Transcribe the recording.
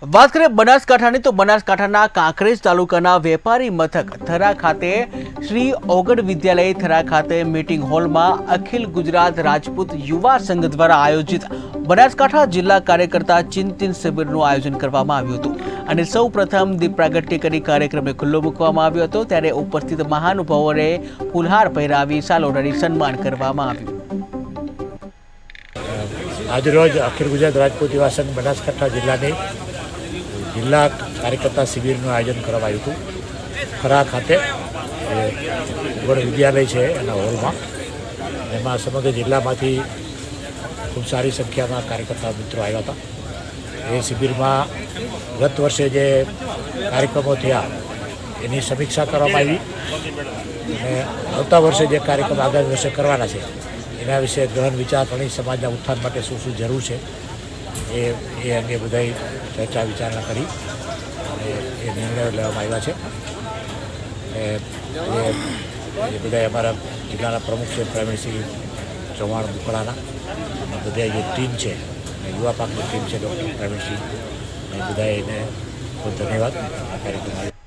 વાત કરીએ બનાસકાંઠાની તો બનાસકાંઠાના કાંકરેજ તાલુકાના વેપારી મથક થરા ખાતે શ્રી ઓગડ વિદ્યાલય થરા ખાતે મીટિંગ હોલમાં અખિલ ગુજરાત રાજપૂત યુવા સંઘ દ્વારા આયોજિત બનાસકાંઠા જિલ્લા કાર્યકર્તા ચિંતન શિબિરનું આયોજન કરવામાં આવ્યું હતું અને સૌ પ્રથમ દીપ પ્રાગટ્ય કરી કાર્યક્રમને ખુલ્લો મૂકવામાં આવ્યો હતો। ત્યારે ઉપસ્થિત મહાનુભાવોને ફૂલહાર પહેરાવી સાલોડાની સન્માન કરવામાં આવ્યું। આજરોજ અખિલ ગુજરાત રાજપૂત યુવા સંઘ બનાસકાંઠા જિલ્લાની જિલ્લા કાર્યકર્તા શિબિરનું આયોજન કરવામાં આવ્યું હતું। થરા ખાતે ઓગડ વિદ્યાલય છે એના હોલમાં, એમાં સમગ્ર જિલ્લામાંથી ખૂબ સારી સંખ્યામાં કાર્યકર્તા મિત્રો આવ્યા હતા। એ શિબિરમાં ગત વર્ષે જે કાર્યક્રમો થયા એની સમીક્ષા કરવામાં આવી અને આવતા વર્ષે જે કાર્યક્રમ આગામી વર્ષે કરવાના છે એના વિશે ગહન વિચારસરણી સમાજના ઉત્થાન માટે શું શું જરૂર છે એ અંગે બધાય ચર્ચા વિચારણા કરી અને એ નિર્ણયો લેવામાં આવ્યા છે। એ બધા અમારા જિલ્લાના પ્રમુખ છે પ્રવીણસિંહ ચૌહાણ મુકડાના, બધા જે ટીમ છે યુવા પાકની ટીમ છે ડૉક્ટર પ્રવીણસિંહ, એ બધા એને ખૂબ ધન્યવાદ આ કાર્યક્રમ